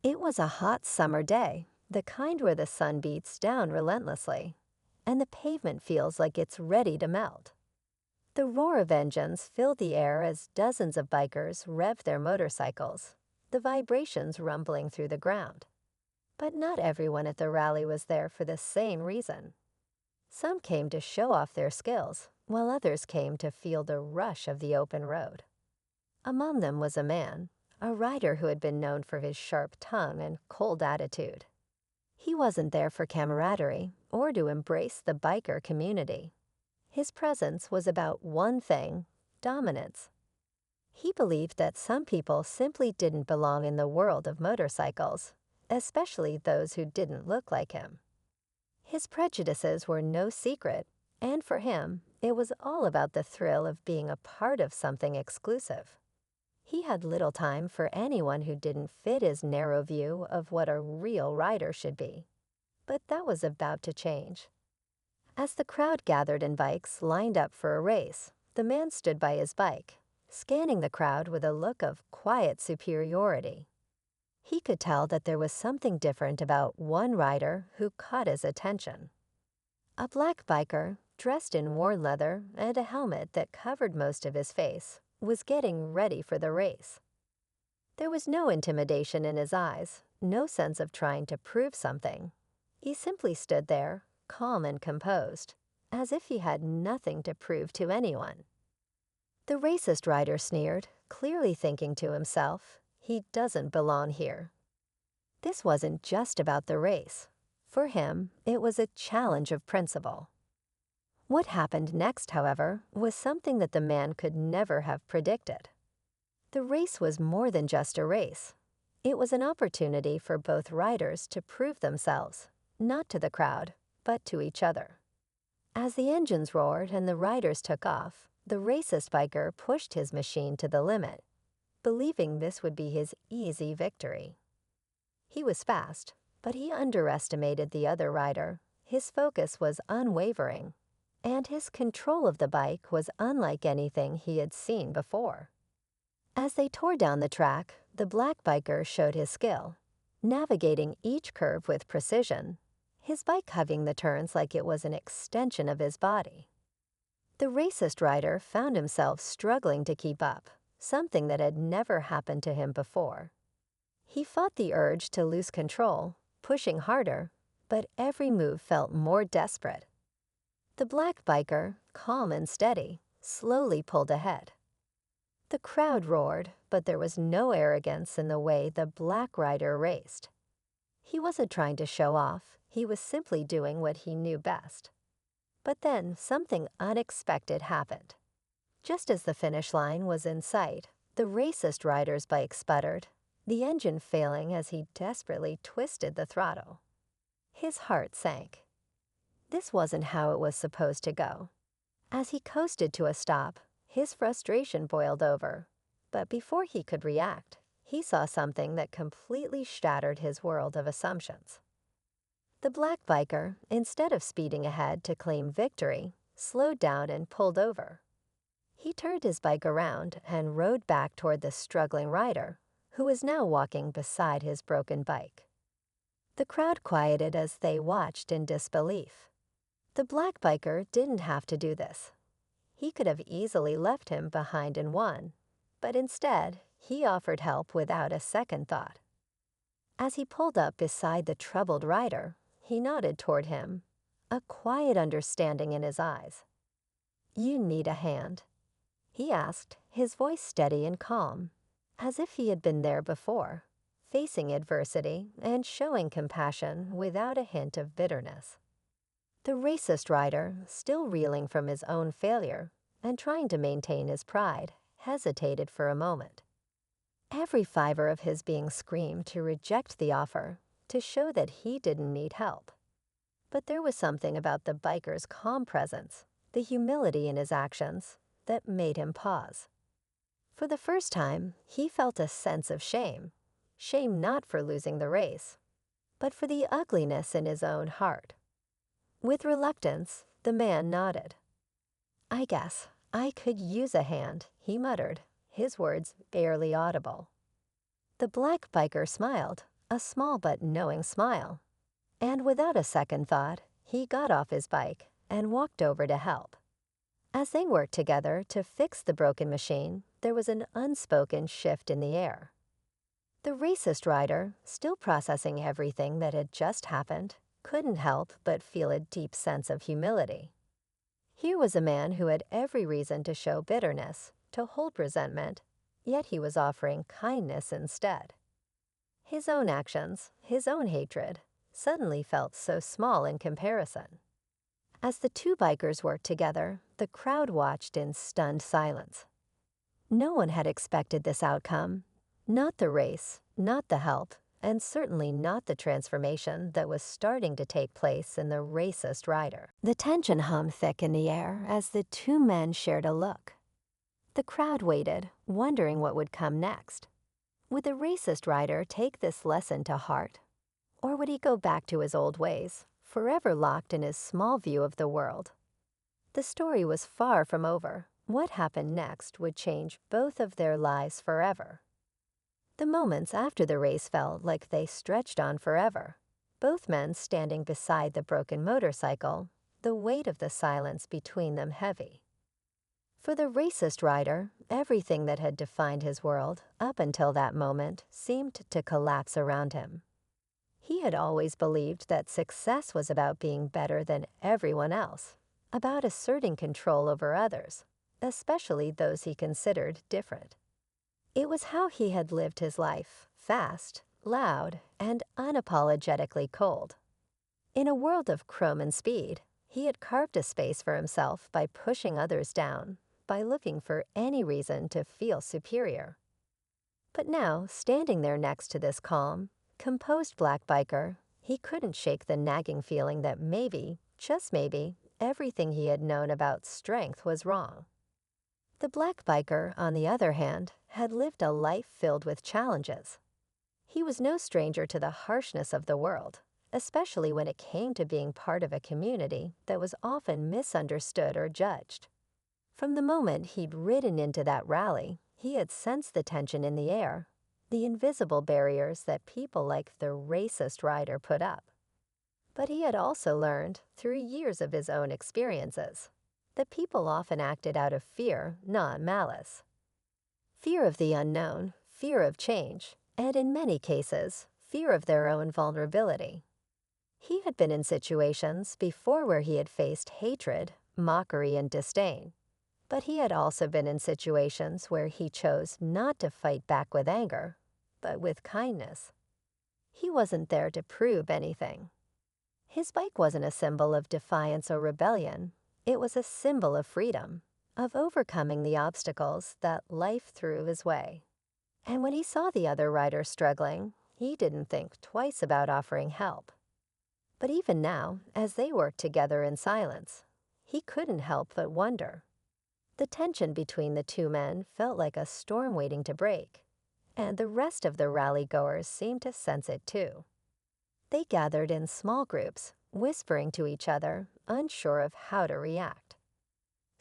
It was a hot summer day, the kind where the sun beats down relentlessly, and the pavement feels like it's ready to melt. The roar of engines filled the air as dozens of bikers revved their motorcycles, the vibrations rumbling through the ground. But not everyone at the rally was there for the same reason. Some came to show off their skills, while others came to feel the rush of the open road. Among them was a man, a rider who had been known for his sharp tongue and cold attitude. He wasn't there for camaraderie or to embrace the biker community. His presence was about one thing: dominance. He believed that some people simply didn't belong in the world of motorcycles, especially those who didn't look like him. His prejudices were no secret, and for him, it was all about the thrill of being a part of something exclusive. He had little time for anyone who didn't fit his narrow view of what a real rider should be. But that was about to change. As the crowd gathered in bikes lined up for a race, the man stood by his bike, scanning the crowd with a look of quiet superiority. He could tell that there was something different about one rider who caught his attention. A black biker, dressed in worn leather and a helmet that covered most of his face, was getting ready for the race. There was no intimidation in his eyes, no sense of trying to prove something. He simply stood there, calm and composed, as if he had nothing to prove to anyone. The racist rider sneered, clearly thinking to himself, "He doesn't belong here." This wasn't just about the race. For him, it was a challenge of principle. What happened next, however, was something that the man could never have predicted. The race was more than just a race. It was an opportunity for both riders to prove themselves, not to the crowd, but to each other. As the engines roared and the riders took off, the racist biker pushed his machine to the limit, believing this would be his easy victory. He was fast, but he underestimated the other rider. His focus was unwavering, and his control of the bike was unlike anything he had seen before. As they tore down the track, the black biker showed his skill, navigating each curve with precision, his bike hugging the turns like it was an extension of his body. The racist rider found himself struggling to keep up, something that had never happened to him before. He fought the urge to lose control, pushing harder, but every move felt more desperate. The black biker, calm and steady, slowly pulled ahead. The crowd roared, but there was no arrogance in the way the black rider raced. He wasn't trying to show off, he was simply doing what he knew best. But then something unexpected happened. Just as the finish line was in sight, the racist rider's bike sputtered, the engine failing as he desperately twisted the throttle. His heart sank. This wasn't how it was supposed to go. As he coasted to a stop, his frustration boiled over. But before he could react, he saw something that completely shattered his world of assumptions. The black biker, instead of speeding ahead to claim victory, slowed down and pulled over. He turned his bike around and rode back toward the struggling rider, who was now walking beside his broken bike. The crowd quieted as they watched in disbelief. The black biker didn't have to do this. He could have easily left him behind and won, but instead, he offered help without a second thought. As he pulled up beside the troubled rider, he nodded toward him, a quiet understanding in his eyes. "You need a hand?" he asked, his voice steady and calm, as if he had been there before, facing adversity and showing compassion without a hint of bitterness. The racist rider, still reeling from his own failure and trying to maintain his pride, hesitated for a moment. Every fiber of his being screamed to reject the offer, to show that he didn't need help. But there was something about the biker's calm presence, the humility in his actions, that made him pause. For the first time, he felt a sense of shame. Shame not for losing the race, but for the ugliness in his own heart. With reluctance, the man nodded. "I guess I could use a hand," he muttered, his words barely audible. The black biker smiled, a small but knowing smile. And without a second thought, he got off his bike and walked over to help. As they worked together to fix the broken machine, there was an unspoken shift in the air. The racist rider, still processing everything that had just happened, couldn't help but feel a deep sense of humility. Here was a man who had every reason to show bitterness, to hold resentment, yet he was offering kindness instead. His own actions, his own hatred, suddenly felt so small in comparison. As the two bikers worked together, the crowd watched in stunned silence. No one had expected this outcome, not the race, not the help, and certainly not the transformation that was starting to take place in the racist rider. The tension hung thick in the air as the two men shared a look. The crowd waited, wondering what would come next. Would the racist rider take this lesson to heart? Or would he go back to his old ways, forever locked in his small view of the world? The story was far from over. What happened next would change both of their lives forever. The moments after the race felt like they stretched on forever. Both men standing beside the broken motorcycle, the weight of the silence between them heavy. For the racist rider, everything that had defined his world up until that moment seemed to collapse around him. He had always believed that success was about being better than everyone else, about asserting control over others, especially those he considered different. It was how he had lived his life, fast, loud, and unapologetically cold. In a world of chrome and speed, he had carved a space for himself by pushing others down, by looking for any reason to feel superior. But now, standing there next to this calm, composed black biker, he couldn't shake the nagging feeling that maybe, just maybe, everything he had known about strength was wrong. The black biker, on the other hand, had lived a life filled with challenges. He was no stranger to the harshness of the world, especially when it came to being part of a community that was often misunderstood or judged. From the moment he'd ridden into that rally, he had sensed the tension in the air, the invisible barriers that people like the racist rider put up. But he had also learned, through years of his own experiences, that people often acted out of fear, not malice. Fear of the unknown, fear of change, and in many cases, fear of their own vulnerability. He had been in situations before where he had faced hatred, mockery, and disdain. But he had also been in situations where he chose not to fight back with anger, but with kindness. He wasn't there to prove anything. His bike wasn't a symbol of defiance or rebellion. It was a symbol of freedom, of overcoming the obstacles that life threw his way. And when he saw the other rider struggling, he didn't think twice about offering help. But even now, as they worked together in silence, he couldn't help but wonder. The tension between the two men felt like a storm waiting to break, and the rest of the rally-goers seemed to sense it too. They gathered in small groups, whispering to each other, unsure of how to react.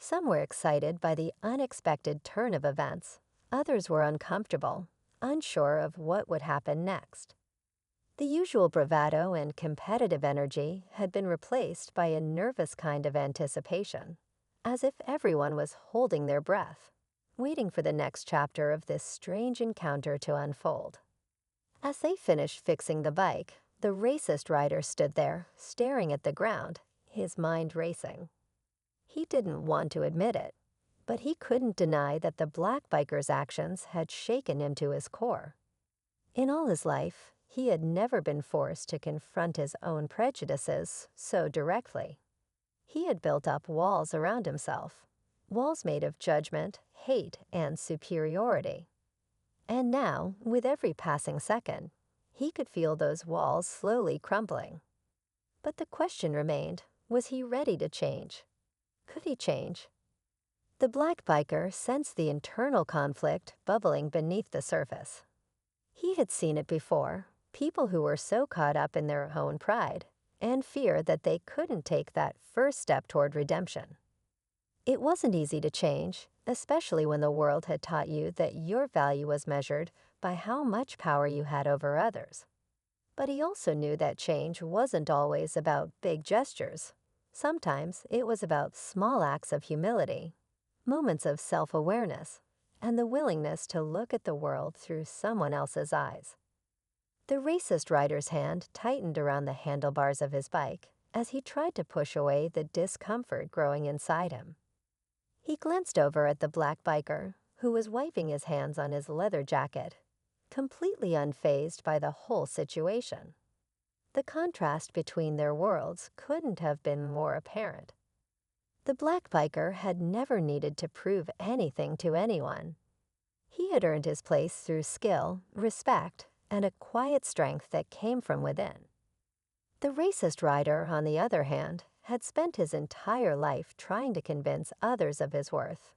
Some were excited by the unexpected turn of events. Others were uncomfortable, unsure of what would happen next. The usual bravado and competitive energy had been replaced by a nervous kind of anticipation, as if everyone was holding their breath, waiting for the next chapter of this strange encounter to unfold. As they finished fixing the bike, the racist rider stood there, staring at the ground, his mind racing. He didn't want to admit it, but he couldn't deny that the black biker's actions had shaken him to his core. In all his life, he had never been forced to confront his own prejudices so directly. He had built up walls around himself, walls made of judgment, hate, and superiority. And now, with every passing second, he could feel those walls slowly crumbling. But the question remained, was he ready to change? Could he change? The black biker sensed the internal conflict bubbling beneath the surface. He had seen it before, people who were so caught up in their own pride and fear that they couldn't take that first step toward redemption. It wasn't easy to change, especially when the world had taught you that your value was measured by how much power you had over others. But he also knew that change wasn't always about big gestures. Sometimes it was about small acts of humility, moments of self-awareness, and the willingness to look at the world through someone else's eyes. The racist rider's hand tightened around the handlebars of his bike as he tried to push away the discomfort growing inside him. He glanced over at the black biker, who was wiping his hands on his leather jacket, completely unfazed by the whole situation. The contrast between their worlds couldn't have been more apparent. The black biker had never needed to prove anything to anyone. He had earned his place through skill, respect, and a quiet strength that came from within. The racist rider, on the other hand, had spent his entire life trying to convince others of his worth,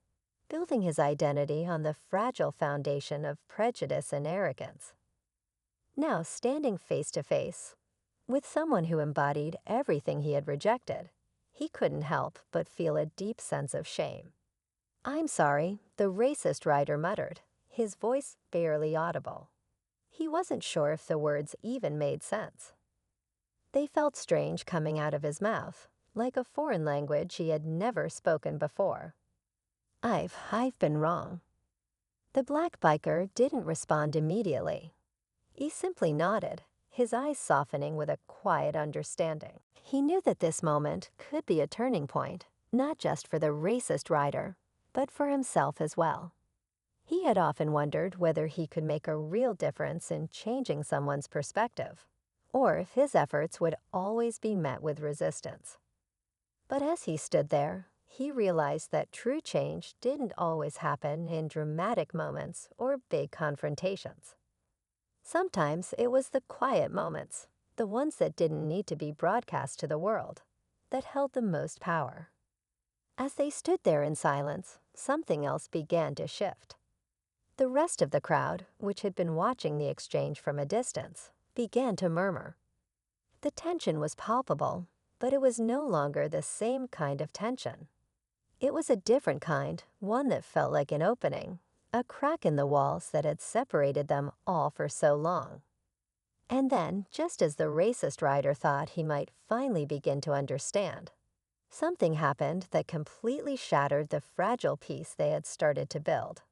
building his identity on the fragile foundation of prejudice and arrogance. Now, standing face to face with someone who embodied everything he had rejected, he couldn't help but feel a deep sense of shame. "I'm sorry," the racist rider muttered, his voice barely audible. He wasn't sure if the words even made sense. They felt strange coming out of his mouth, like a foreign language he had never spoken before. I've been wrong." The black biker didn't respond immediately. He simply nodded, his eyes softening with a quiet understanding. He knew that this moment could be a turning point, not just for the racist rider, but for himself as well. He had often wondered whether he could make a real difference in changing someone's perspective, or if his efforts would always be met with resistance. But as he stood there, he realized that true change didn't always happen in dramatic moments or big confrontations. Sometimes it was the quiet moments, the ones that didn't need to be broadcast to the world, that held the most power. As they stood there in silence, something else began to shift. The rest of the crowd, which had been watching the exchange from a distance, began to murmur. The tension was palpable, but it was no longer the same kind of tension. It was a different kind, one that felt like an opening, a crack in the walls that had separated them all for so long. And then, just as the racist rider thought he might finally begin to understand, something happened that completely shattered the fragile peace they had started to build.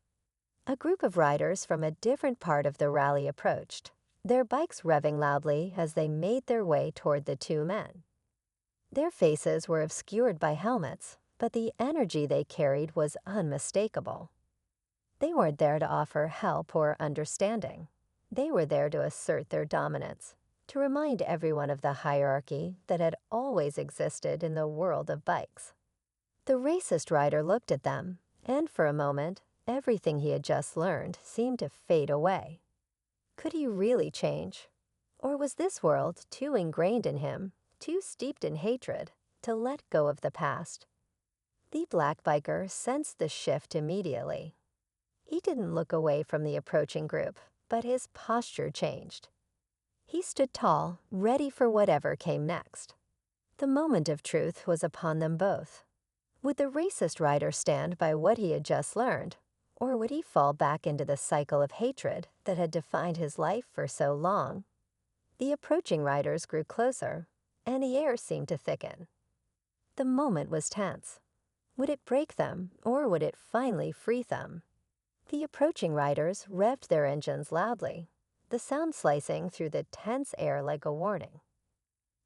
A group of riders from a different part of the rally approached, their bikes revving loudly as they made their way toward the two men. Their faces were obscured by helmets, but the energy they carried was unmistakable. They weren't there to offer help or understanding. They were there to assert their dominance, to remind everyone of the hierarchy that had always existed in the world of bikes. The racist rider looked at them, and for a moment, everything he had just learned seemed to fade away. Could he really change? Or was this world too ingrained in him, too steeped in hatred, to let go of the past? The black biker sensed the shift immediately. He didn't look away from the approaching group, but his posture changed. He stood tall, ready for whatever came next. The moment of truth was upon them both. Would the racist rider stand by what he had just learned, or would he fall back into the cycle of hatred that had defined his life for so long? The approaching riders grew closer, and the air seemed to thicken. The moment was tense. Would it break them, or would it finally free them? The approaching riders revved their engines loudly, the sound slicing through the tense air like a warning.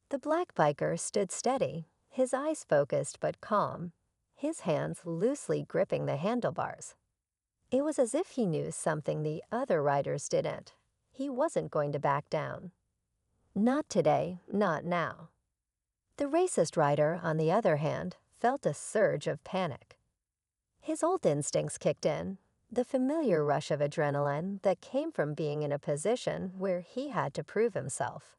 The black biker stood steady, his eyes focused but calm, his hands loosely gripping the handlebars. It was as if he knew something the other riders didn't. He wasn't going to back down. Not today, not now. The racist rider, on the other hand, felt a surge of panic. His old instincts kicked in, the familiar rush of adrenaline that came from being in a position where he had to prove himself.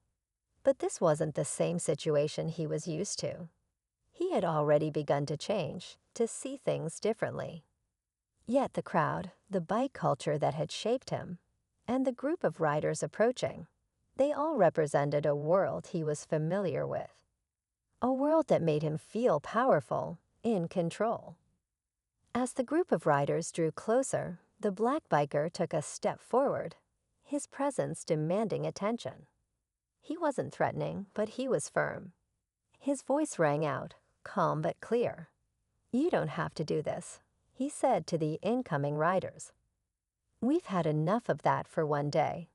But this wasn't the same situation he was used to. He had already begun to change, to see things differently. Yet the crowd, the bike culture that had shaped him, and the group of riders approaching, they all represented a world he was familiar with. A world that made him feel powerful, in control. As the group of riders drew closer, the black biker took a step forward, his presence demanding attention. He wasn't threatening, but he was firm. His voice rang out, calm but clear. "You don't have to do this," he said to the incoming riders. "We've had enough of that for one day."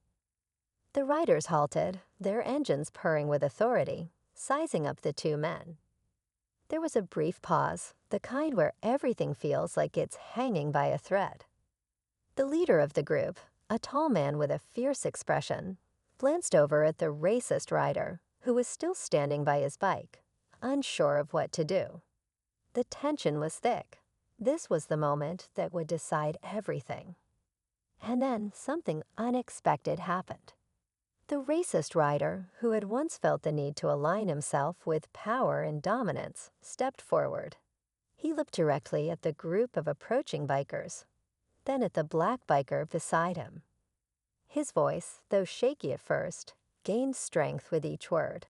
The riders halted, their engines purring with authority, sizing up the two men. There was a brief pause, the kind where everything feels like it's hanging by a thread. The leader of the group, a tall man with a fierce expression, glanced over at the racist rider, who was still standing by his bike, unsure of what to do. The tension was thick. This was the moment that would decide everything. And then something unexpected happened. The racist rider, who had once felt the need to align himself with power and dominance, stepped forward. He looked directly at the group of approaching bikers, then at the black biker beside him. His voice, though shaky at first, gained strength with each word.